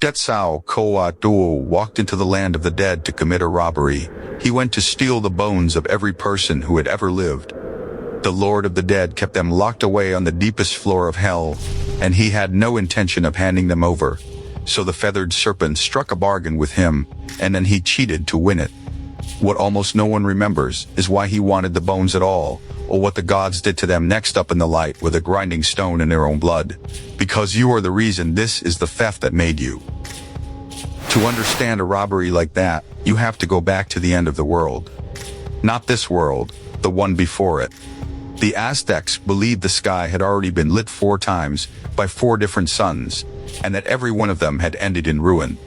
Quetzalcoatl walked into the land of the dead to commit a robbery. He went to steal the bones of every person who had ever lived. The Lord of the Dead kept them locked away on the deepest floor of hell, and he had no intention of handing them over. So the feathered serpent struck a bargain with him, and then he cheated to win it. What almost no one remembers is why he wanted the bones at all, or what the gods did to them next up in the light with a grinding stone in their own blood. Because you are the reason this is the theft that made you. To understand a robbery like that, you have to go back to the end of the world. Not this world, the one before it. The Aztecs believed the sky had already been lit 4 times by 4 different suns, and that every one of them had ended in ruin.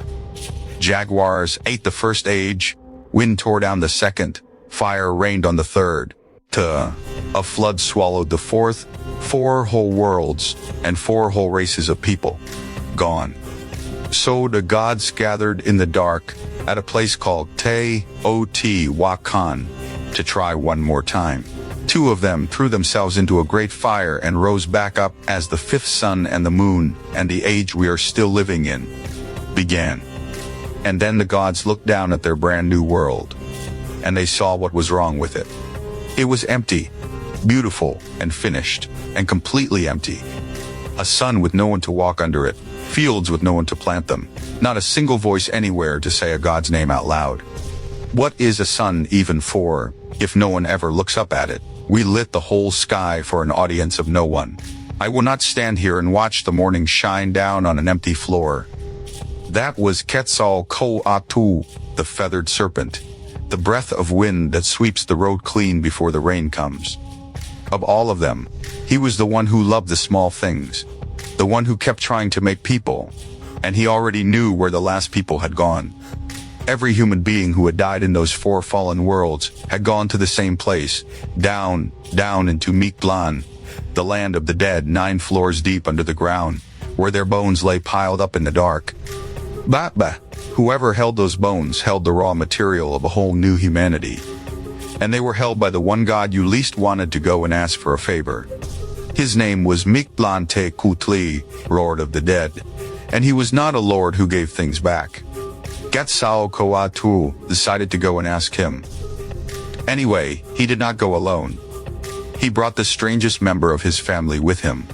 Jaguars ate the first age, wind tore down the second, fire rained on the third. A flood swallowed the fourth, 4 whole worlds, and 4 whole races of people. Gone. So the gods gathered in the dark at a place called Cihuacoatl to try one more time. 2 of them threw themselves into a great fire and rose back up as the 5th sun and the moon, and the age we are still living in, began. And then the gods looked down at their brand new world, and they saw what was wrong with it. It was empty, beautiful, and finished, and completely empty. A sun with no one to walk under it, fields with no one to plant them, not a single voice anywhere to say a god's name out loud. What is a sun even for, if no one ever looks up at it? We lit the whole sky for an audience of no one. I will not stand here and watch the morning shine down on an empty floor. That was Quetzalcoatl, the feathered serpent, the breath of wind that sweeps the road clean before the rain comes. Of all of them, he was the one who loved the small things, the one who kept trying to make people, and he already knew where the last people had gone. Every human being who had died in those 4 fallen worlds had gone to the same place, down into Mictlan, the land of the dead 9 floors deep under the ground, where their bones lay piled up in the dark. Whoever held those bones held the raw material of a whole new humanity. And they were held by the one god you least wanted to go and ask for a favor. His name was Mictlantecuhtli, Lord of the Dead, and he was not a lord who gave things back. Quetzalcoatl decided to go and ask him. Anyway, he did not go alone. He brought the strangest member of his family with him.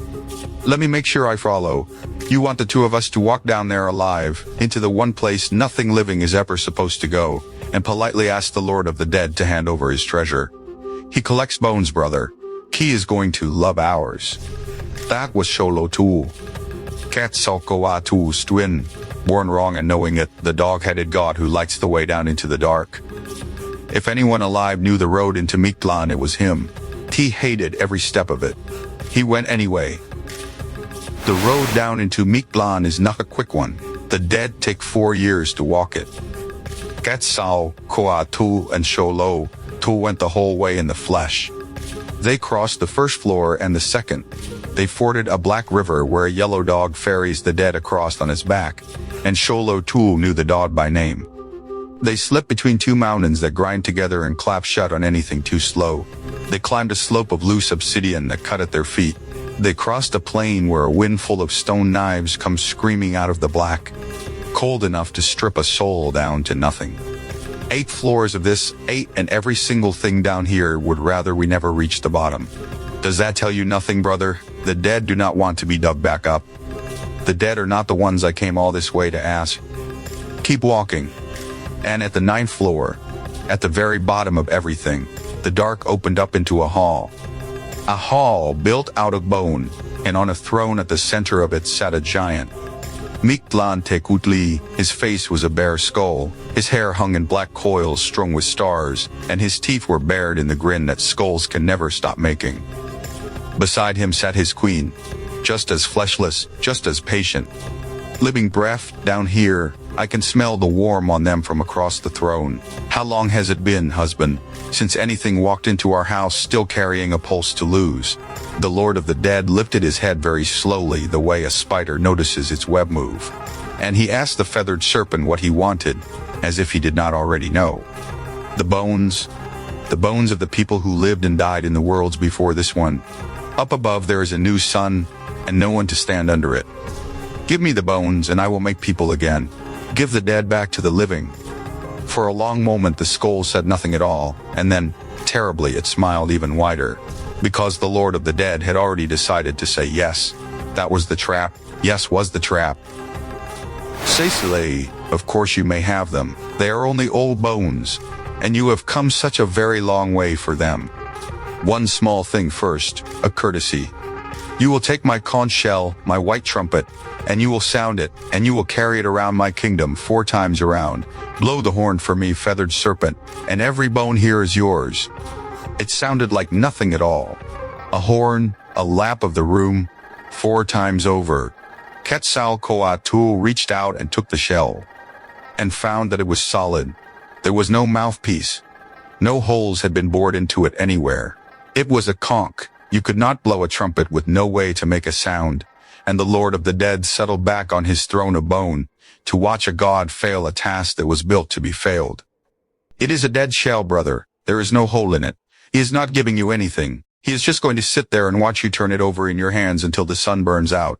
Let me make sure I follow. You want the 2 of us to walk down there alive, into the one place nothing living is ever supposed to go, and politely ask the Lord of the Dead to hand over his treasure. He collects bones, brother. He is going to love ours. That was Cihuacoatl, Quetzalcoatl's twin. Born wrong and knowing it, the dog-headed god who lights the way down into the dark. If anyone alive knew the road into Mictlan, it was him. He hated every step of it. He went anyway. The road down into Mictlan is not a quick one. The dead take 4 years to walk it. Quetzalcoatl and Cihuacoatl went the whole way in the flesh. They crossed the first floor and the second. They forded a black river where a yellow dog ferries the dead across on its back, and Cihuacoatl knew the dog by name. They slipped between 2 mountains that grind together and clap shut on anything too slow. They climbed a slope of loose obsidian that cut at their feet. They crossed a plain where a wind full of stone knives comes screaming out of the black, cold enough to strip a soul down to nothing. 8 floors of this, 8, and every single thing down here would rather we never reach the bottom. Does that tell you nothing, brother? The dead do not want to be dug back up. The dead are not the ones I came all this way to ask. Keep walking. And at the 9th floor, at the very bottom of everything, the dark opened up into a hall. A hall built out of bone, and on a throne at the center of it sat a giant. Mictlantecuhtli, his face was a bare skull, his hair hung in black coils strung with stars, and his teeth were bared in the grin that skulls can never stop making. Beside him sat his queen, just as fleshless, just as patient. Living breath, down here, I can smell the warmth on them from across the throne. How long has it been, husband, since anything walked into our house still carrying a pulse to lose? The Lord of the Dead lifted his head very slowly, the way a spider notices its web move. And he asked the feathered serpent what he wanted, as if he did not already know. The bones of the people who lived and died in the worlds before this one. Up above there is a new sun, and no one to stand under it. Give me the bones and I will make people again. Give the dead back to the living. For a long moment the skull said nothing at all, and then, terribly, it smiled even wider. Because the Lord of the Dead had already decided to say yes. That was the trap. Yes was the trap. Cecily, of course you may have them. They are only old bones, and you have come such a very long way for them. One small thing first, a courtesy. You will take my conch shell, my white trumpet, and you will sound it, and you will carry it around my kingdom 4 times around. Blow the horn for me, feathered serpent, and every bone here is yours. It sounded like nothing at all. A horn, a lap of the room, 4 times over. Quetzalcoatl reached out and took the shell, and found that it was solid. There was no mouthpiece. No holes had been bored into it anywhere. It was a conch. You could not blow a trumpet with no way to make a sound, and the Lord of the Dead settled back on his throne of bone to watch a god fail a task that was built to be failed. It is a dead shell, brother. There is no hole in it. He is not giving you anything. He is just going to sit there and watch you turn it over in your hands until the sun burns out.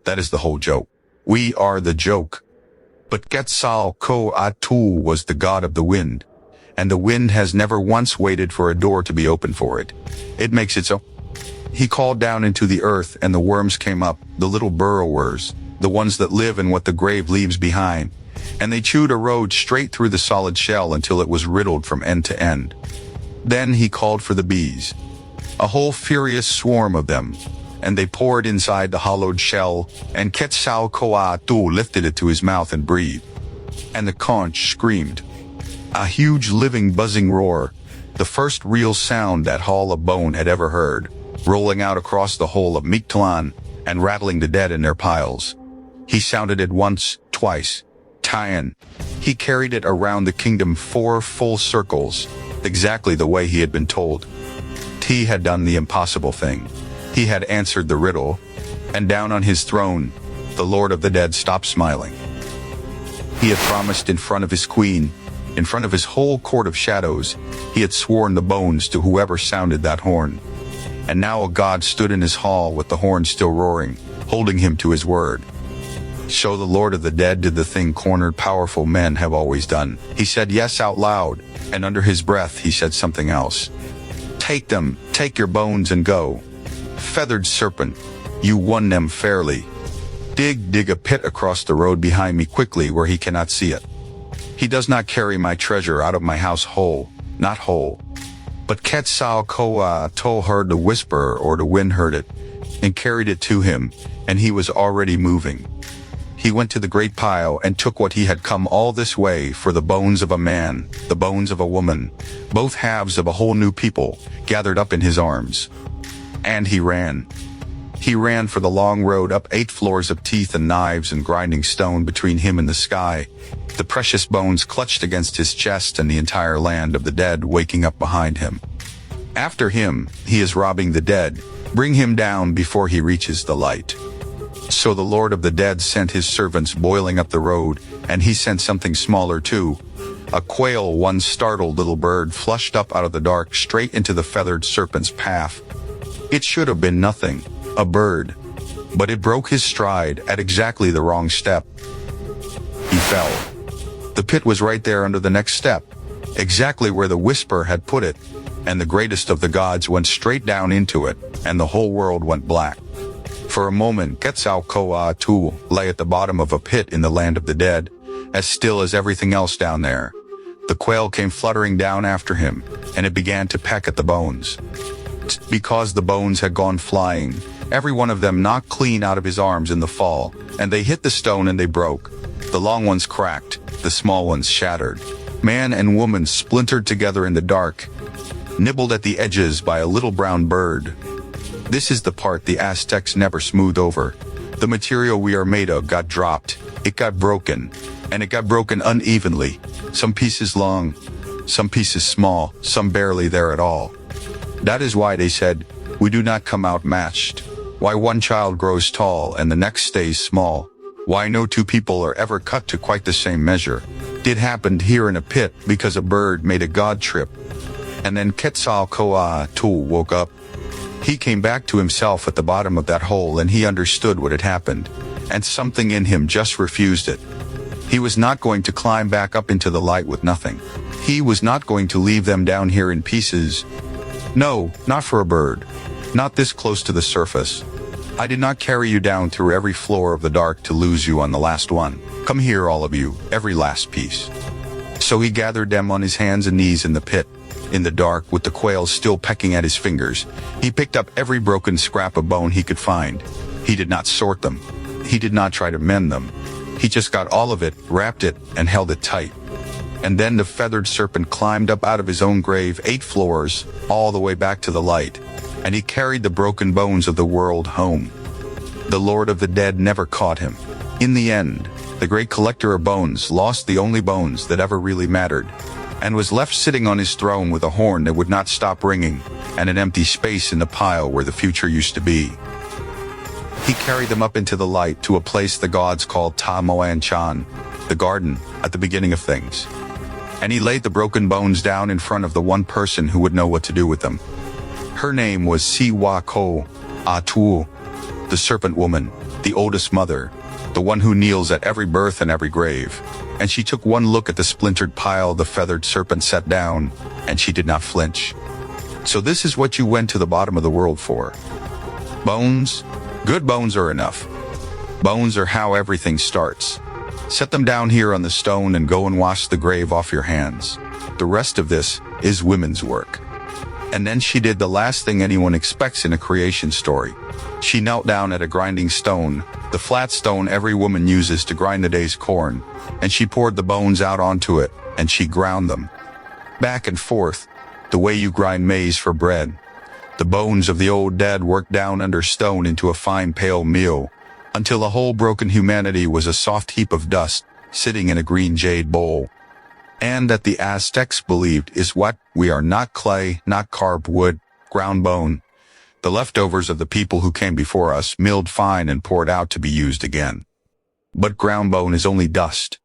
That is the whole joke. We are the joke. But Quetzalcoatl was the god of the wind, and the wind has never once waited for a door to be opened for it. It makes it so. He called down into the earth, and the worms came up, the little burrowers, the ones that live in what the grave leaves behind, and they chewed a road straight through the solid shell until it was riddled from end to end. Then he called for the bees, a whole furious swarm of them, and they poured inside the hollowed shell, and Quetzalcoatl lifted it to his mouth and breathed. And the conch screamed. A huge living buzzing roar, the first real sound that Hall of Bone had ever heard, rolling out across the whole of Mictlan and rattling the dead in their piles. He sounded it once, twice, 10. He carried it around the kingdom 4 full circles, exactly the way he had been told. He had done the impossible thing. He had answered the riddle, and down on his throne, the Lord of the Dead stopped smiling. He had promised in front of his queen, in front of his whole court of shadows, he had sworn the bones to whoever sounded that horn. And now a god stood in his hall with the horn still roaring, holding him to his word. So the Lord of the Dead did the thing cornered powerful men have always done. He said yes out loud, and under his breath he said something else. Take them, take your bones and go. Feathered serpent, you won them fairly. Dig a pit across the road behind me quickly where he cannot see it. He does not carry my treasure out of my house whole, not whole. But Quetzalcoatl heard the whisper, or the wind heard it, and carried it to him, and he was already moving. He went to the great pile and took what he had come all this way for, the bones of a man, the bones of a woman, both halves of a whole new people, gathered up in his arms. And he ran. He ran for the long road up 8 floors of teeth and knives and grinding stone between him and the sky, the precious bones clutched against his chest and the entire land of the dead waking up behind him. After him, he is robbing the dead. Bring him down before he reaches the light. So the Lord of the Dead sent his servants boiling up the road, and he sent something smaller too. A quail, one startled little bird, flushed up out of the dark straight into the feathered serpent's path. It should have been nothing, a bird, but it broke his stride at exactly the wrong step. He fell. The pit was right there under the next step, exactly where the whisper had put it, and the greatest of the gods went straight down into it, and the whole world went black. For a moment, Quetzalcoatl lay at the bottom of a pit in the land of the dead, as still as everything else down there. The quail came fluttering down after him, and it began to peck at the bones. Because the bones had gone flying, every one of them knocked clean out of his arms in the fall, and they hit the stone and they broke. The long ones cracked, the small ones shattered. Man and woman splintered together in the dark, nibbled at the edges by a little brown bird. This is the part the Aztecs never smooth over. The material we are made of got dropped, it got broken, and it got broken unevenly. Some pieces long, some pieces small, some barely there at all. That is why they said, we do not come out matched. Why one child grows tall and the next stays small. Why no 2 people are ever cut to quite the same measure. It happened here in a pit because a bird made a god trip. And then Quetzalcoatl woke up. He came back to himself at the bottom of that hole and he understood what had happened. and something in him just refused it. He was not going to climb back up into the light with nothing. He was not going to leave them down here in pieces. No, not for a bird. Not this close to the surface. I did not carry you down through every floor of the dark to lose you on the last one. Come here, all of you, every last piece. So he gathered them on his hands and knees in the pit. In the dark, with the quails still pecking at his fingers, he picked up every broken scrap of bone he could find. He did not sort them. He did not try to mend them. He just got all of it, wrapped it, and held it tight. And then the feathered serpent climbed up out of his own grave 8 floors, all the way back to the light, and he carried the broken bones of the world home. The Lord of the Dead never caught him. In the end, the great collector of bones lost the only bones that ever really mattered, and was left sitting on his throne with a horn that would not stop ringing, and an empty space in the pile where the future used to be. He carried them up into the light to a place the gods called Ta Moan Chan, the garden at the beginning of things. And he laid the broken bones down in front of the one person who would know what to do with them. Her name was Cihuacoatl, the serpent woman, the oldest mother, the one who kneels at every birth and every grave. And she took one look at the splintered pile the feathered serpent set down, and she did not flinch. So this is what you went to the bottom of the world for. Bones? Good bones are enough. Bones are how everything starts. Set them down here on the stone and go and wash the grave off your hands. The rest of this is women's work. And then she did the last thing anyone expects in a creation story. She knelt down at a grinding stone, the flat stone every woman uses to grind the day's corn, and she poured the bones out onto it, and she ground them. Back and forth, the way you grind maize for bread. The bones of the old dead worked down under stone into a fine pale meal, until the whole broken humanity was a soft heap of dust, sitting in a green jade bowl. And that the Aztecs believed is what we are: not clay, not carved wood, ground bone. The leftovers of the people who came before us, milled fine and poured out to be used again. But ground bone is only dust.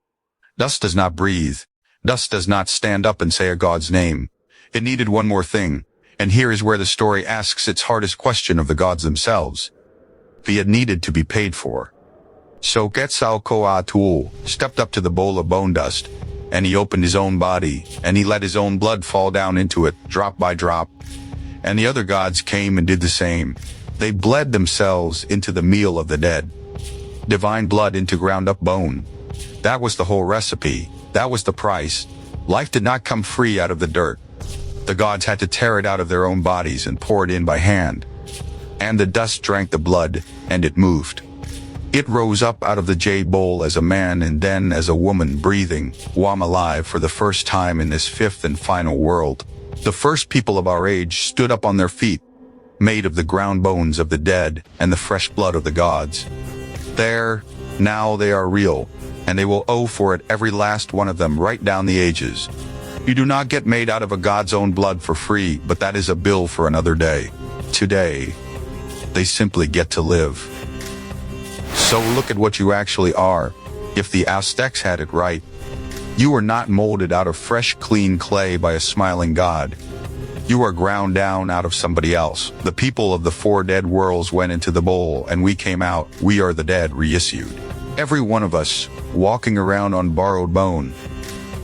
Dust does not breathe. Dust does not stand up and say a god's name. It needed one more thing, and here is where the story asks its hardest question of the gods themselves. It needed to be paid for. So Quetzalcoatl stepped up to the bowl of bone dust, and he opened his own body, and he let his own blood fall down into it, drop by drop. And the other gods came and did the same. They bled themselves into the meal of the dead. Divine blood into ground up bone. That was the whole recipe. That was the price. Life did not come free out of the dirt. The gods had to tear it out of their own bodies and pour it in by hand. And the dust drank the blood, and it moved. It rose up out of the jade bowl as a man and then as a woman, breathing, warm, alive for the first time in this fifth and final world. The first people of our age stood up on their feet, made of the ground bones of the dead and the fresh blood of the gods. Now they are real, and they will owe for it every last one of them right down the ages. You do not get made out of a god's own blood for free, but that is a bill for another day. Today, they simply get to live. So look at what you actually are. If the Aztecs had it right, you are not molded out of fresh, clean clay by a smiling god. You are ground down out of somebody else. The people of the 4 dead worlds went into the bowl, and we came out. We are the dead reissued. Every one of us walking around on borrowed bone.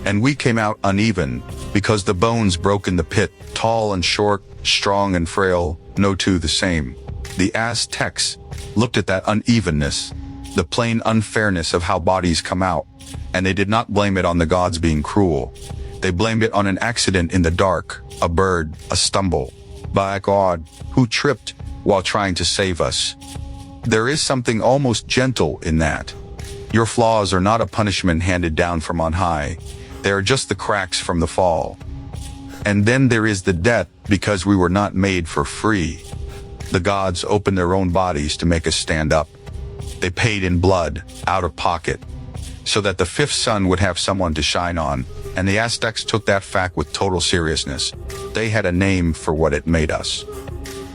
And we came out uneven, because the bones broke in the pit, tall and short, strong and frail, no two the same. The Aztecs looked at that unevenness, the plain unfairness of how bodies come out, and they did not blame it on the gods being cruel. They blamed it on an accident in the dark, a bird, a stumble, by a god who tripped while trying to save us. There is something almost gentle in that. Your flaws are not a punishment handed down from on high. They are just the cracks from the fall. And then there is the debt, because we were not made for free. The gods opened their own bodies to make us stand up. They paid in blood, out of pocket, so that the 5th sun would have someone to shine on, and the Aztecs took that fact with total seriousness. They had a name for what it made us.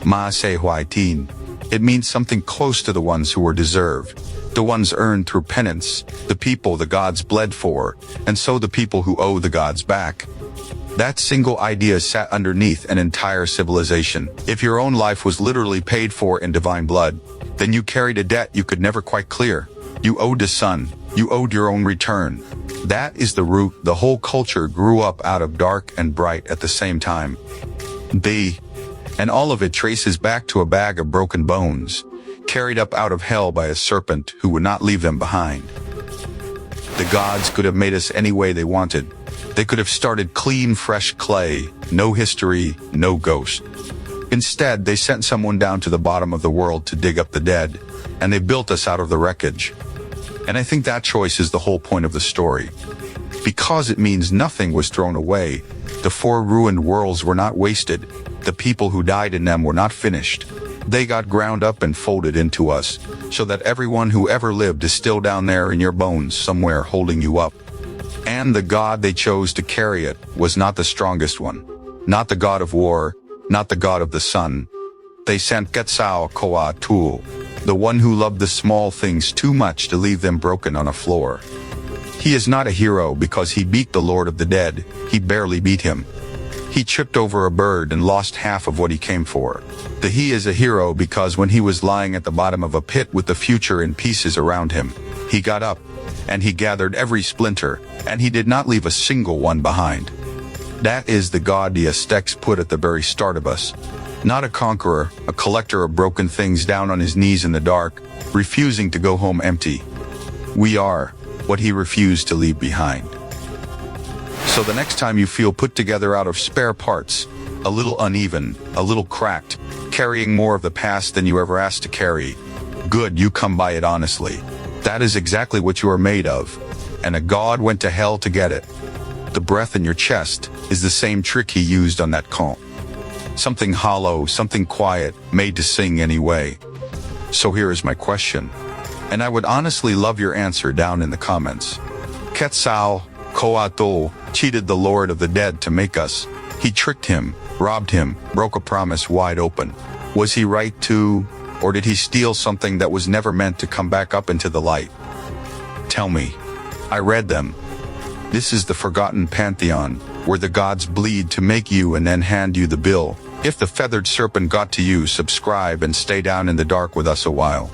Macehualtin. It means something close to the ones who were deserved, the ones earned through penance, the people the gods bled for, and so the people who owe the gods back. That single idea sat underneath an entire civilization. If your own life was literally paid for in divine blood, then you carried a debt you could never quite clear. You owed the sun, you owed your own return. That is the root. The whole culture grew up out of dark and bright at the same time. And all of it traces back to a bag of broken bones, carried up out of hell by a serpent who would not leave them behind. The gods could have made us any way they wanted. They could have started clean, fresh clay, no history, no ghost. Instead, they sent someone down to the bottom of the world to dig up the dead, and they built us out of the wreckage. And I think that choice is the whole point of the story. Because it means nothing was thrown away. The 4 ruined worlds were not wasted. The people who died in them were not finished. They got ground up and folded into us, so that everyone who ever lived is still down there in your bones somewhere holding you up. And the god they chose to carry it was not the strongest one. Not the god of war, not the god of the sun. They sent Quetzalcoatl, the one who loved the small things too much to leave them broken on a floor. He is not a hero because he beat the Lord of the Dead. He barely beat him. He tripped over a bird and lost half of what he came for. He is a hero because when he was lying at the bottom of a pit with the future in pieces around him, he got up, and he gathered every splinter, and he did not leave a single one behind. That is the god the Aztecs put at the very start of us. Not a conqueror, a collector of broken things down on his knees in the dark, refusing to go home empty. We are what he refused to leave behind. So the next time you feel put together out of spare parts, a little uneven, a little cracked, carrying more of the past than you ever asked to carry, good, you come by it honestly. That is exactly what you are made of, and a god went to hell to get it. The breath in your chest is the same trick he used on that conch. Something hollow, something quiet, made to sing anyway. So here is my question, and I would honestly love your answer down in the comments. Quetzalcoatl cheated the Lord of the Dead to make us. He tricked him, robbed him, broke a promise wide open. Was he right to, or did he steal something that was never meant to come back up into the light? Tell me. I read them. This is the forgotten Pantheon, where the gods bleed to make you and then hand you the bill. If the feathered serpent got to you, subscribe and stay down in the dark with us a while.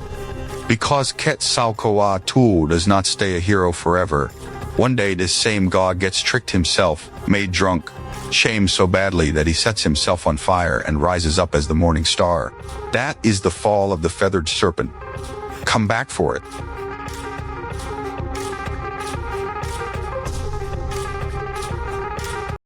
Because Quetzalcoatl does not stay a hero forever. One day this same god gets tricked himself, made drunk, shamed so badly that he sets himself on fire and rises up as the morning star. That is the fall of the feathered serpent. Come back for it.